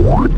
Old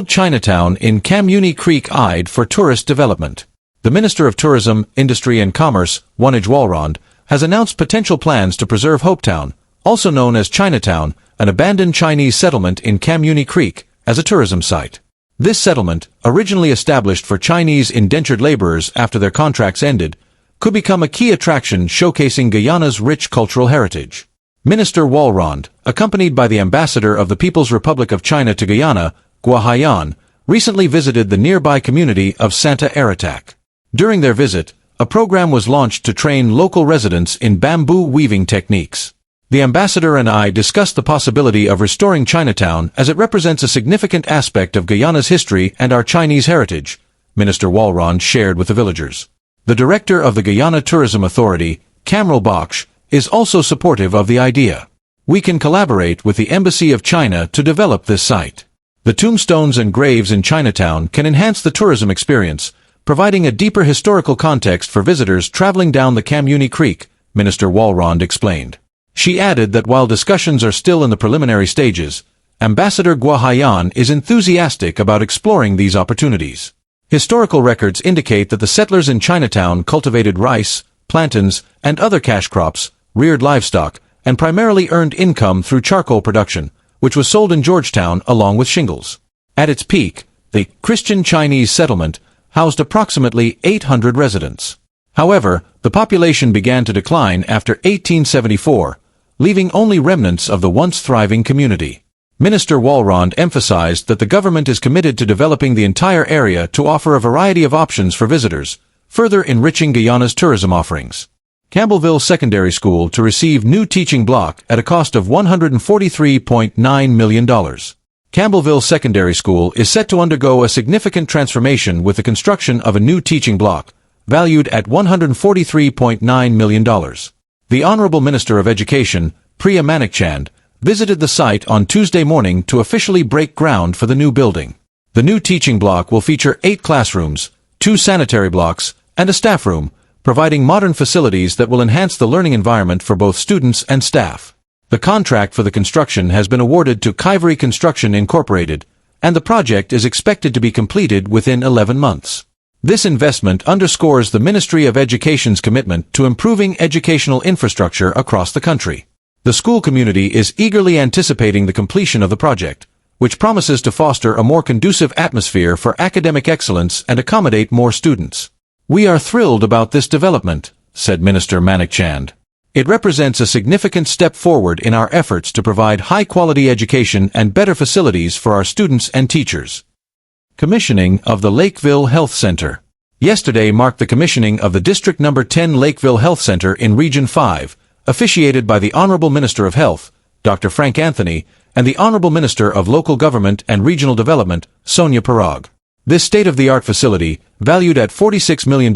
Chinatown in Cuni Creek eyed for tourist development. The Minister of Tourism, Industry and Commerce, Guyanese Walrond, has announced potential plans to preserve Hopetown, also known as Chinatown, an abandoned Chinese settlement in Cuni Creek, as a tourism site. This settlement, originally established for Chinese indentured laborers after their contracts ended, could become a key attraction showcasing Guyana's rich cultural heritage. Minister Walrond, accompanied by the ambassador of the People's Republic of China to Guyana, Guyanese, recently visited the nearby community of Santa Eritac. During their visit, a program was launched to train local residents in bamboo weaving techniques. The ambassador and I discussed the possibility of restoring Chinatown as it represents a significant aspect of Guyana's history and our Chinese heritage, Minister Walrond shared with the villagers. The director of the Guyana Tourism Authority, Campbellville, is also supportive of the idea. We can collaborate with the Embassy of China to develop this site. The tombstones and graves in Chinatown can enhance the tourism experience, providing a deeper historical context for visitors traveling down the Cuni Creek, Minister Walrond explained. She added that while discussions are still in the preliminary stages, Ambassador Guyanese is enthusiastic about exploring these opportunities. Historical records indicate that the settlers in Chinatown cultivated rice, plantains, and other cash crops, reared livestock, and primarily earned income through charcoal production, which was sold in Georgetown along with shingles. At its peak, the Christian Chinese settlement housed approximately 800 residents. However, the population began to decline after 1874, leaving only remnants of the once thriving community. Minister Walrond emphasized that the government is committed to developing the entire area to offer a variety of options for visitors, further enriching Guyana's tourism offerings. Campbellville Secondary School to receive new teaching block at a cost of $143.9 million. Campbellville Secondary School is set to undergo a significant transformation with the construction of a new teaching block, valued at $143.9 million. The Honorable Minister of Education, Priya Manikchand, visited the site on Tuesday morning to officially break ground for the new building. The new teaching block will feature 8 classrooms, 2 sanitary blocks, and a staff room, providing modern facilities that will enhance the learning environment for both students and staff. The contract for the construction has been awarded to Cultivation Construction Incorporated, and the project is expected to be completed within 11 months. This investment underscores the Ministry of Education's commitment to improving educational infrastructure across the country. The school community is eagerly anticipating the completion of the project, which promises to foster a more conducive atmosphere for academic excellence and accommodate more students. "We are thrilled about this development," said Minister Manikchand. "It represents a significant step forward in our efforts to provide high-quality education and better facilities for our students and teachers." Commissioning of the Lakeville Health Center. Yesterday marked the commissioning of the District No. 10 Lakeville Health Center in Region 5, officiated by the Honorable Minister of Health, Dr. Frank Anthony, and the Honorable Minister of Local Government and Regional Development, Sonia Parag. This state-of-the-art facility, valued at $46 million,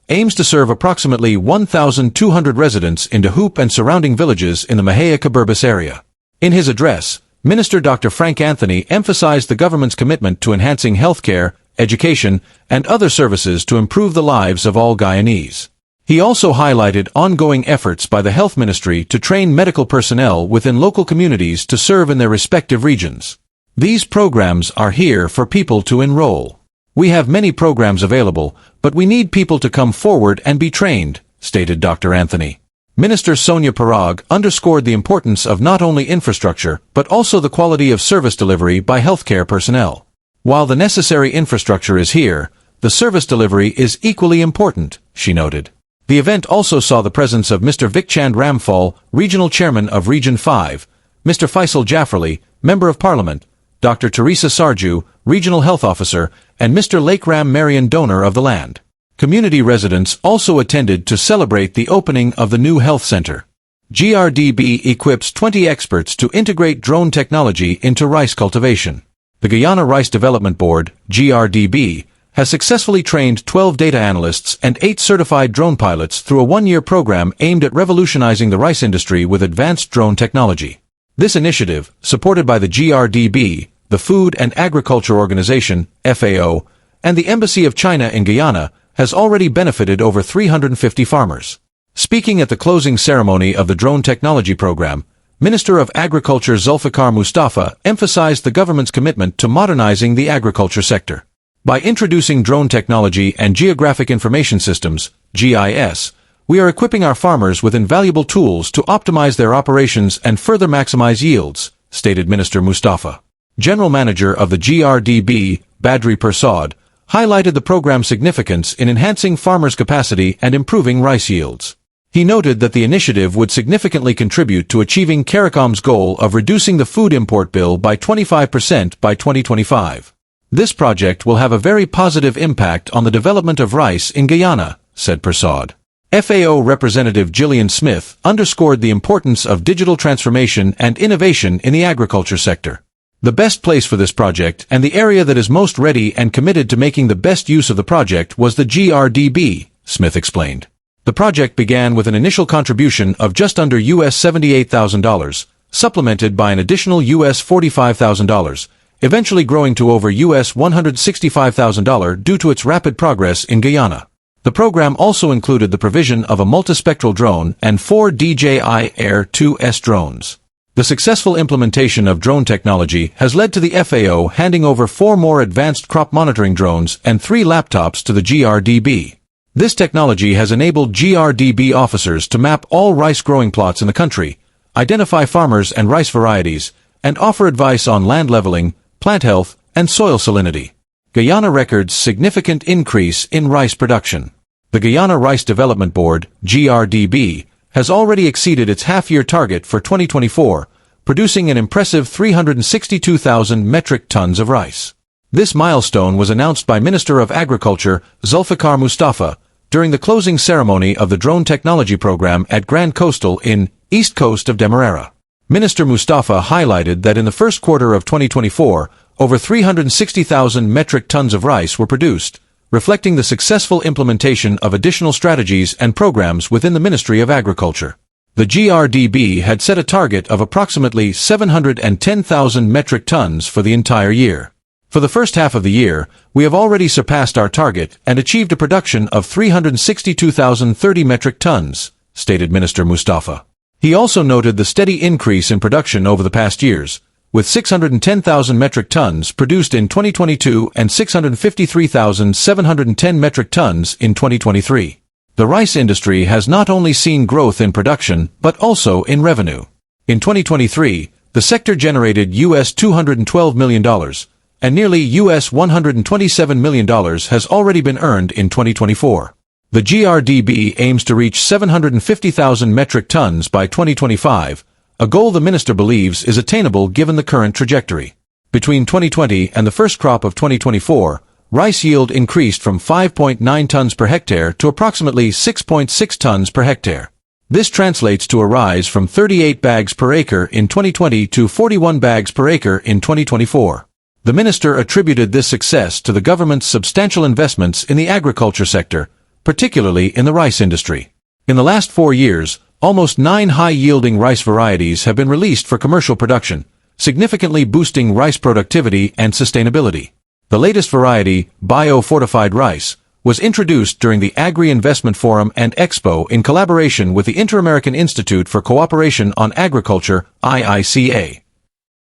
aims to serve approximately 1,200 residents in Dahoop and surrounding villages in the Mahia-Kaburbis area. In his address, Minister Dr. Frank Anthony emphasized the government's commitment to enhancing healthcare, education, and other services to improve the lives of all Guyanese. He also highlighted ongoing efforts by the Health Ministry to train medical personnel within local communities to serve in their respective regions. "These programs are here for people to enroll. We have many programs available, but we need people to come forward and be trained," stated Dr. Anthony. Minister Sonia Parag underscored the importance of not only infrastructure, but also the quality of service delivery by healthcare personnel. "While the necessary infrastructure is here, the service delivery is equally important," she noted. The event also saw the presence of Mr. Vikchand Ramphal, Regional Chairman of Region 5, Mr. Faisal Jafferli, Member of Parliament, Dr. Teresa Sarju, Regional Health Officer, and Mr. Lakeram Marian, donor of the land. Community residents also attended to celebrate the opening of the new health center. GRDB equips 20 experts to integrate drone technology into rice cultivation. The Guyana Rice Development Board, GRDB, has successfully trained 12 data analysts and 8 certified drone pilots through a 1-year program aimed at revolutionizing the rice industry with advanced drone technology. This initiative, supported by the GRDB, the Food and Agriculture Organization, FAO, and the Embassy of China in Guyana, has already benefited over 350 farmers. Speaking at the closing ceremony of the Drone Technology Program, Minister of Agriculture Zulfikar Mustafa emphasized the government's commitment to modernizing the agriculture sector. By introducing drone technology and geographic information systems, GIS, we are equipping our farmers with invaluable tools to optimize their operations and further maximize yields, stated Minister Mustafa. General Manager of the GRDB, Badri Persad, highlighted the program's significance in enhancing farmers' capacity and improving rice yields. He noted that the initiative would significantly contribute to achieving CARICOM's goal of reducing the food import bill by 25% by 2025. This project will have a very positive impact on the development of rice in Guyana, said Persad. FAO Representative Gillian Smith underscored the importance of digital transformation and innovation in the agriculture sector. The best place for this project and the area that is most ready and committed to making the best use of the project was the GRDB, Smith explained. The project began with an initial contribution of just under US $78,000, supplemented by an additional US $45,000, eventually growing to over US $165,000 due to its rapid progress in Guyana. The program also included the provision of a multispectral drone and 4 DJI Air 2S drones. The successful implementation of drone technology has led to the FAO handing over 4 more advanced crop monitoring drones and 3 laptops to the GRDB. This technology has enabled GRDB officers to map all rice growing plots in the country, identify farmers and rice varieties, and offer advice on land leveling, plant health, and soil salinity. Guyana records significant increase in rice production. The Guyana Rice Development Board, GRDB, has already exceeded its half-year target for 2024, producing an impressive 362,000 metric tons of rice. This milestone was announced by Minister of Agriculture Zulfikar Mustafa during the closing ceremony of the Drone Technology Program at Grand Coastal in East Coast of Demerara. Minister Mustafa highlighted that in the first quarter of 2024, over 360,000 metric tons of rice were produced, reflecting the successful implementation of additional strategies and programs within the Ministry of Agriculture. The GRDB had set a target of approximately 710,000 metric tons for the entire year. For the first half of the year, we have already surpassed our target and achieved a production of 362,030 metric tons, stated Minister Mustafa. He also noted the steady increase in production over the past years, with 610,000 metric tons produced in 2022 and 653,710 metric tons in 2023. The rice industry has not only seen growth in production, but also in revenue. In 2023, the sector generated US $212 million, and nearly US $127 million has already been earned in 2024. The GRDB aims to reach 750,000 metric tons by 2025, a goal the minister believes is attainable given the current trajectory. Between 2020 and the first crop of 2024, rice yield increased from 5.9 tons per hectare to approximately 6.6 tons per hectare. This translates to a rise from 38 bags per acre in 2020 to 41 bags per acre in 2024. The minister attributed this success to the government's substantial investments in the agriculture sector, particularly in the rice industry. In the last 4 years, almost 9 high-yielding rice varieties have been released for commercial production, significantly boosting rice productivity and sustainability. The latest variety, bio-fortified rice, was introduced during the Agri-Investment Forum and Expo in collaboration with the Inter-American Institute for Cooperation on Agriculture, IICA.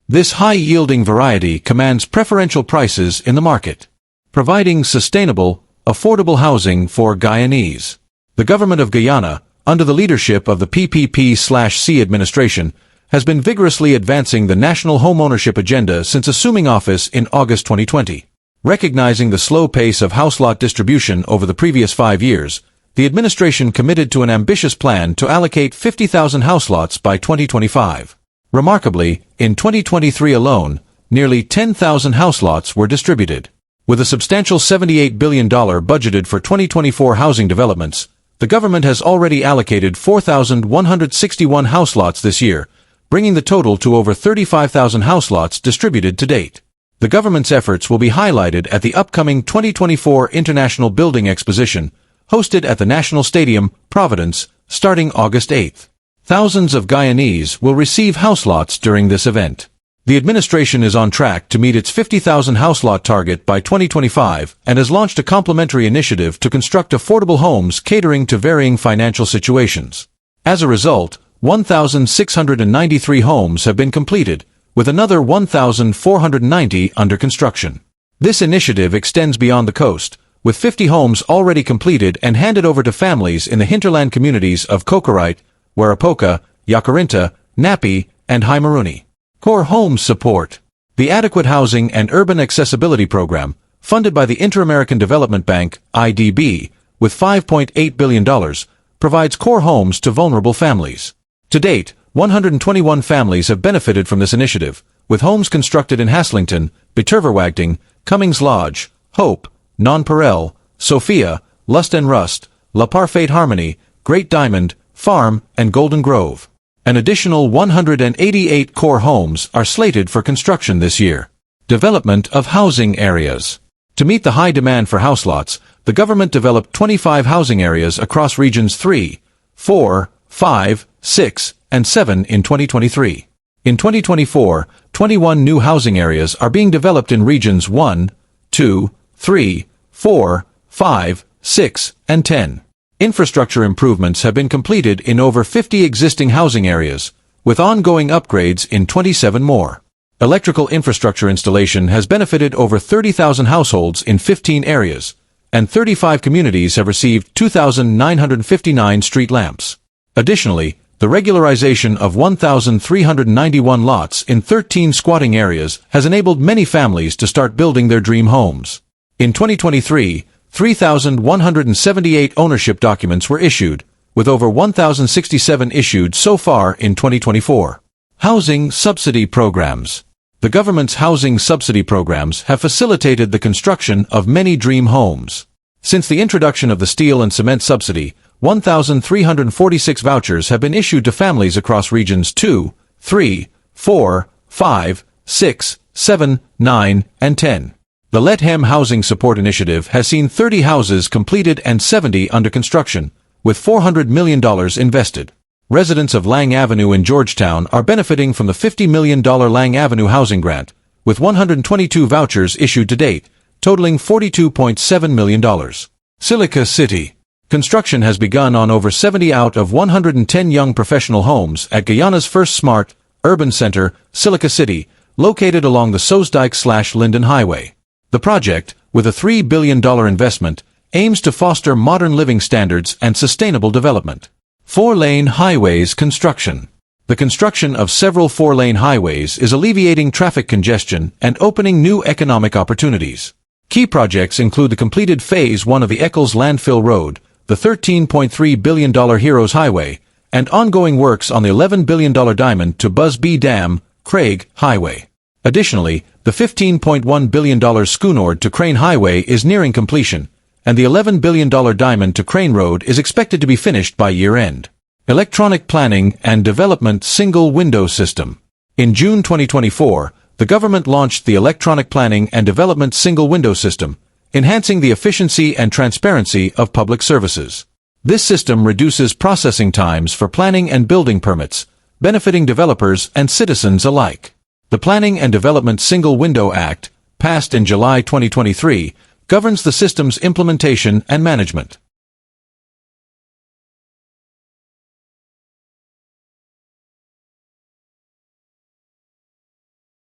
This high-yielding variety commands preferential prices in the market, providing sustainable, affordable housing for Guyanese. The government of Guyana, under the leadership of the PPP/C administration, has been vigorously advancing the national homeownership agenda since assuming office in August 2020. Recognizing the slow pace of house lot distribution over the previous 5 years, the administration committed to an ambitious plan to allocate 50,000 house lots by 2025. Remarkably, in 2023 alone, nearly 10,000 house lots were distributed. With a substantial $78 billion budgeted for 2024 housing developments, the government has already allocated 4,161 house lots this year, bringing the total to over 35,000 house lots distributed to date. The government's efforts will be highlighted at the upcoming 2024 International Building Exposition, hosted at the National Stadium, Providence, starting August 8. Thousands of Guyanese will receive house lots during this event. The administration is on track to meet its 50,000 house lot target by 2025 and has launched a complementary initiative to construct affordable homes catering to varying financial situations. As a result, 1,693 homes have been completed, with another 1,490 under construction. This initiative extends beyond the coast, with 50 homes already completed and handed over to families in the hinterland communities of Cocorite, Warapoka, Yacarinta, Napi, and Haimaruni. Core Homes Support. The Adequate Housing and Urban Accessibility Program, funded by the Inter-American Development Bank, IDB, with $5.8 billion, provides core homes to vulnerable families. To date, 121 families have benefited from this initiative, with homes constructed in Haslington, Bitterverwagting, Cummings Lodge, Hope, Nonpareil, Sophia, Lust and Rust, La Parfaite Harmony, Great Diamond, Farm, and Golden Grove. An additional 188 core homes are slated for construction this year. Development of housing areas. To meet the high demand for house lots, the government developed 25 housing areas across regions 3, 4, 5, 6, and 7 in 2023. In 2024, 21 new housing areas are being developed in regions 1, 2, 3, 4, 5, 6, and 10. Infrastructure improvements have been completed in over 50 existing housing areas, with ongoing upgrades in 27 more. Electrical infrastructure installation has benefited over 30,000 households in 15 areas, and 35 communities have received 2,959 street lamps. Additionally, the regularization of 1,391 lots in 13 squatting areas has enabled many families to start building their dream homes. In 2023, 3,178 ownership documents were issued, with over 1,067 issued so far in 2024. Housing subsidy programs. The government's housing subsidy programs have facilitated the construction of many dream homes. Since the introduction of the steel and cement subsidy, 1,346 vouchers have been issued to families across regions 2, 3, 4, 5, 6, 7, 9, and 10. The Let Hem Housing Support Initiative has seen 30 houses completed and 70 under construction, with $400 million invested. Residents of Lang Avenue in Georgetown are benefiting from the $50 million Lang Avenue Housing Grant, with 122 vouchers issued to date, totaling $42.7 million. Silica City. Construction has begun on over 70 out of 110 young professional homes at Guyana's first smart, urban center, Silica City, located along the Soesdijk-Linden Highway. The project, with a $3 billion investment, aims to foster modern living standards and sustainable development. 4-lane highways construction. The construction of several 4-lane highways is alleviating traffic congestion and opening new economic opportunities. Key projects include the completed Phase 1 of the Eccles Landfill Road, the $13.3 billion Heroes Highway, and ongoing works on the $11 billion Diamond to Busby Dam, Craig Highway. Additionally, the $15.1 billion Schoonord to Crane Highway is nearing completion, and the $11 billion Diamond to Crane Road is expected to be finished by year-end. Electronic Planning and Development Single Window System. In June 2024, the government launched the Electronic Planning and Development Single Window System, enhancing the efficiency and transparency of public services. This system reduces processing times for planning and building permits, benefiting developers and citizens alike. The Planning and Development Single Window Act, passed in July 2023, governs the system's implementation and management.